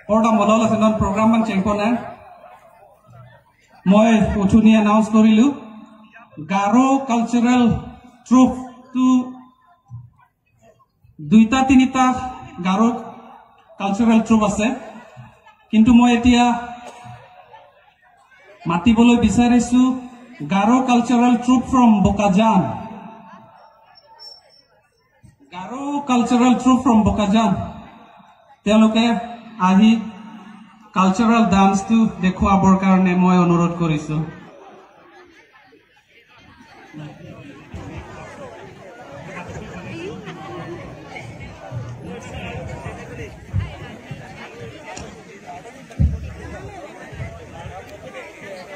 Order model as a program and champona. Moi Uchuni announced Korilu Garo cultural troupe to Duita Tinita Garo cultural troupe ase. Kintu moi etia Matibolo Bisaresu Garo cultural troupe from Bokajan. Garo cultural troupe from Bokajan. Teloke ahi cultural dance to dekhuabor karone moi onurodh korisu.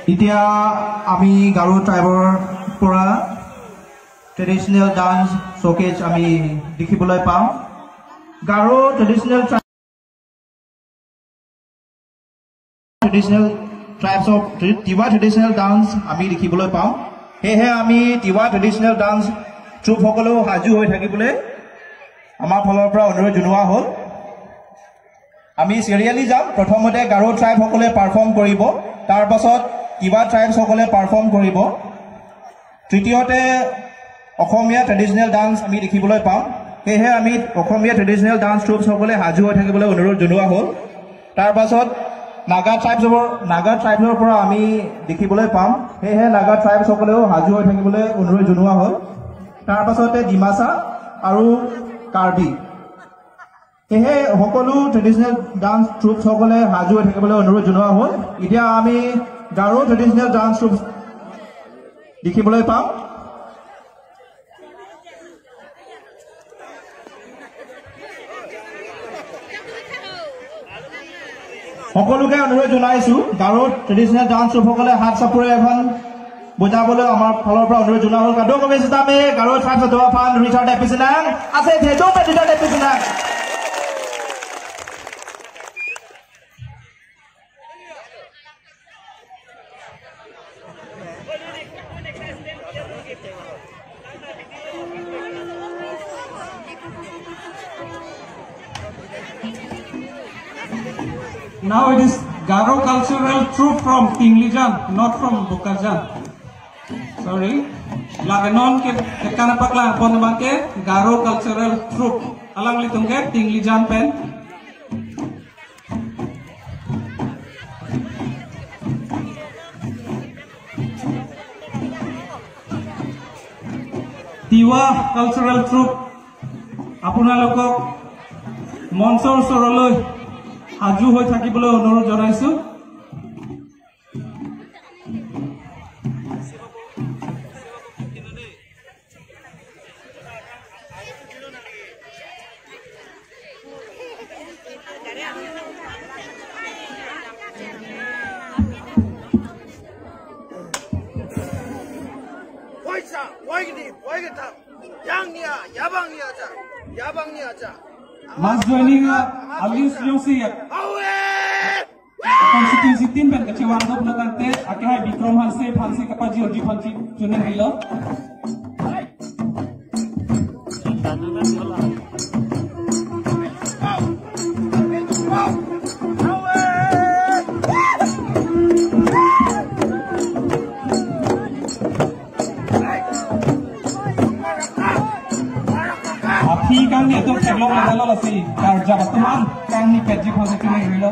Itia ami Garo triber pora traditional dance showcase ami dikhiboloi pam. Garo traditional tribes of Tiwa traditional dance ami dikhiboloi pam. Hehe ami Tiwa traditional dance troupe hokolo haju hoi thakibole amar pholor pora onurodh junoa hol. Ami serially jam prothomote Garo tribe hokole perform koribo tar pasot Tiwa tribes hokole perform koribo. Tritiyote Okhomia traditional dance ami dikhiboloi pam. Hehe ami Okhomia traditional dance troops hokole haju hoi thakibole onurodh junoa hol. Tar pasot Naga tribes pora ami dikhiboloi pam. Hehe Naga tribes hokoleo haju hoi thakibole onurodh junoa hol. Tar pasote Dimasa aru Karbi. Hehe hokolu traditional dance troops hokole haju hoi thakibole onurodh junoa hol. Itia ami Garo traditional dance troops dikhiboloi pam. সকলোকে অনুৰোধ জনাইছো Garo traditional dance troupe সকলে হাত চাপৰে এখন বজাবলৈ আমাৰ ফলৰ পৰা অনুৰোধ জনা হ'ল কাদো কমিছতামে Garo tribes of fan Richard Episinang আছে থেদো Richard Episinang Now it is Garo cultural troupe from Tinglijan, not from Bokajan. Sorry. Lagenon ke tekana pakla ponbake Garo cultural troupe. Alang litungke Tinglijan pen. Tiwa cultural troupe. Apunalokok Monsor Soroloi Haju hoi thakibole onurodh janaisu. Oisa, oigita, yangnia, yabangnia aja. Mas joining Alius Yosi. Constituency team pen kecewa untuk menante akhirnya Bikrom Hansi kapaji Oji Hansi Junen Hilo. Api kang itu keblok level sih kerja teman kang ni peji Hansi Junen Hilo.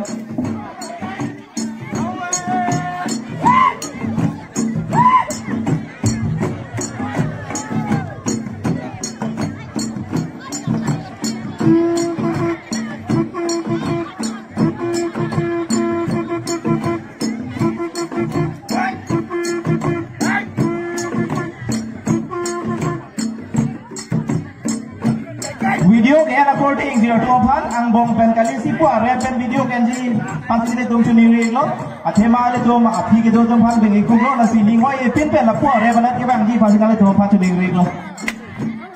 Video kaya recording zero topan ang bong pen kali sipo are pen video kanji pasti ni tum tuni ring lo athema le tum api ke do tum phan bengi kulo na si ling hoi pin pen la po are balat ke bang ji pasti kali tum phan tuni ring lo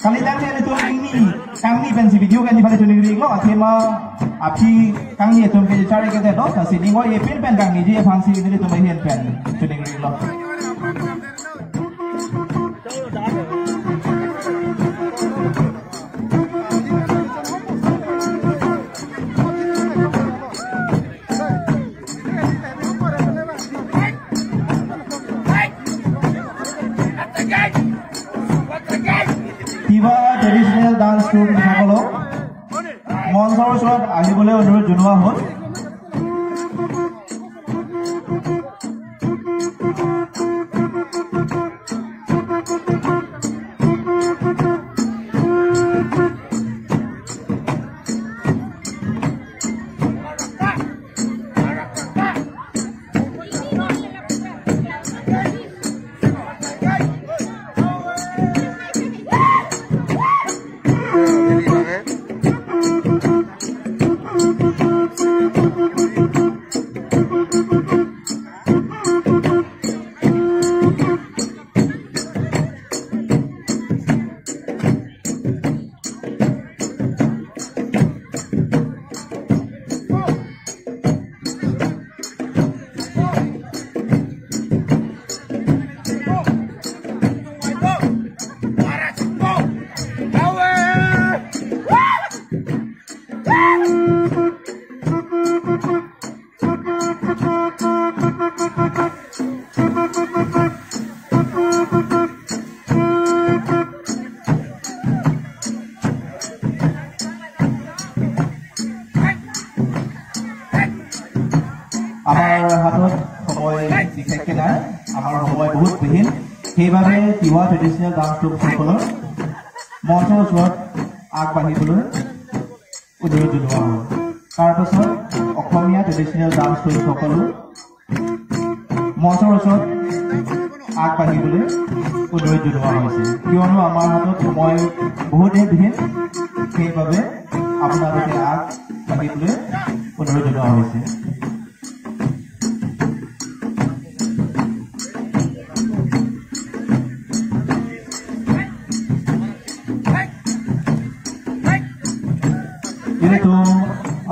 kali tang le tum ring ni kang ni pen si video kanji phan tuni ring lo athema api kang ni tum ke chari ke de do na si ling hoi pin pen kang ni ji phan si ni tum hian pen tuni ring lo traditional dance troop সকলক মঞ্চৰ ওচৰত আহিবলৈ অনুৰোধ জনোৱা হ'ল। সেইবাবে Tiwa traditional dance ট্ৰুপসকলৰ মঞ্চৰ ওচৰত আগবাঢ়িবলৈ অনুৰোধ জনোৱা হ'ল। তাৰপাছত অসমীয়া ট্ৰেডিশ্যনেল ডান্স ট্ৰুপসকলো মঞ্চৰ ওচৰত আগবাঢ়িবলৈ অনুৰোধ জনোৱা হৈছে। কিয়নো আমাৰ হাতত সময় বহুতেই বিহীন, সেইবাবে আপোনালোকে আগবাঢ়িবলৈ অনুৰোধ জনোৱা হৈছে।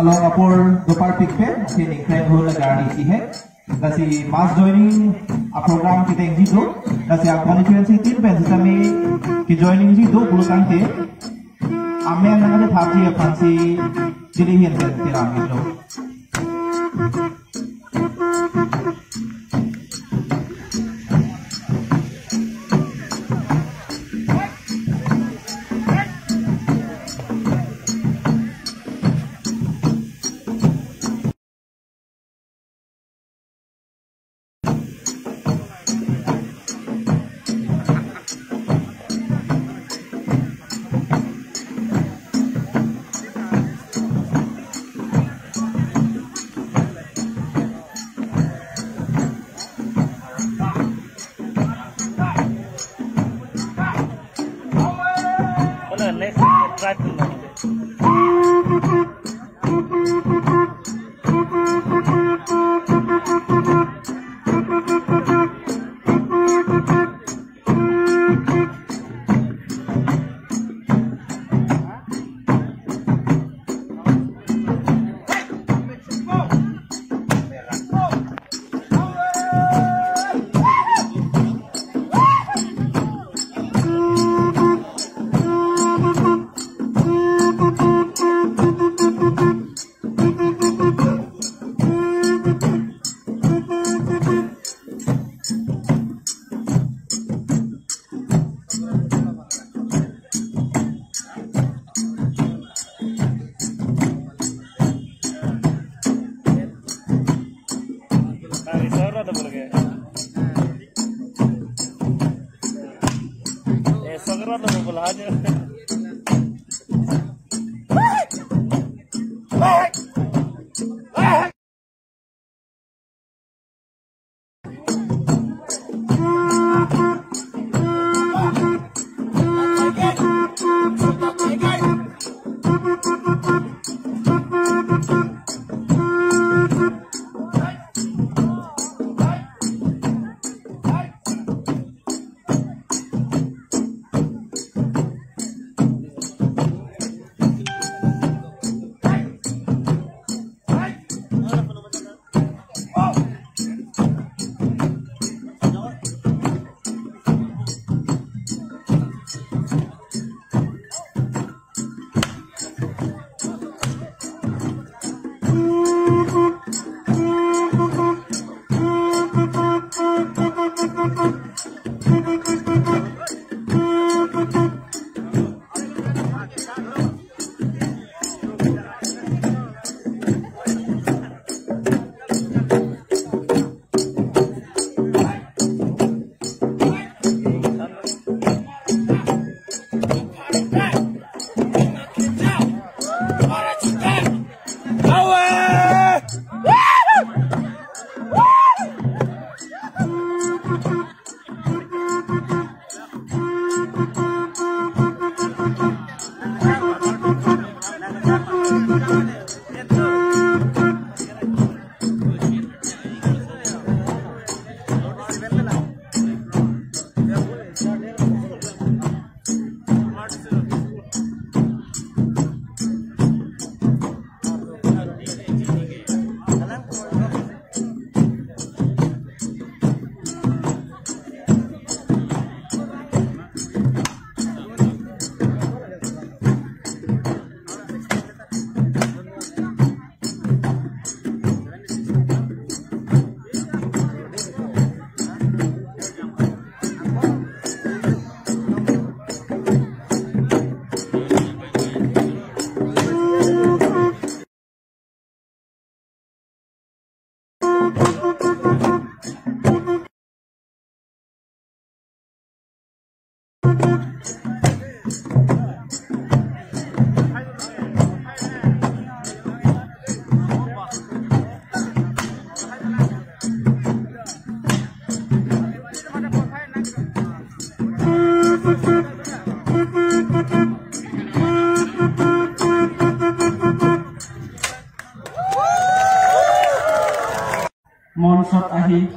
Along upper Gopal Pikpet, sini keren hula garni si hai. Nasi mass joining a program kita yang jitu, nasi a constituency tin pen kami ki joining jitu bulukan te. Ame yang nanti thapji akan si dilihin pen tiram itu.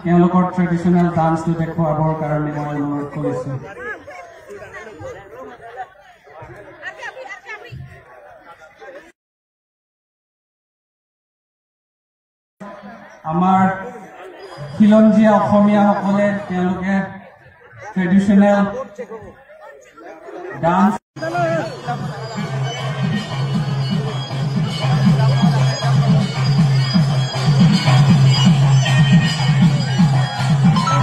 তেওঁলোকৰ traditional ডান্সটো দেখুৱাবৰ কাৰণে মই অনুৰোধ কৰিছোঁ। আমাৰ খিলঞ্জীয়া অসমীয়াসকলে তেওঁলোকে traditional dance